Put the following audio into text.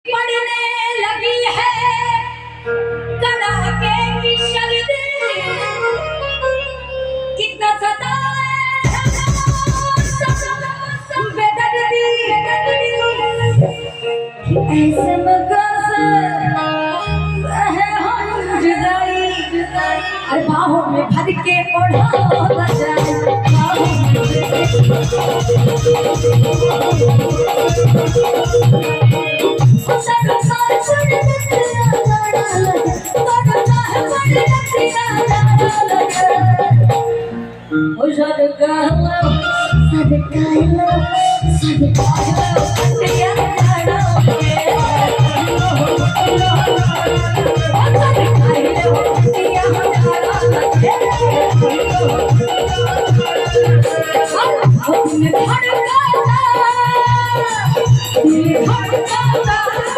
पड़ने लगी है कड़ाके की सर्दी कितना सताए बेदर्दी ऐसे मकासे है हम जुदाई अरे बाहों में भर के ओढ़ा जाए Sadaka,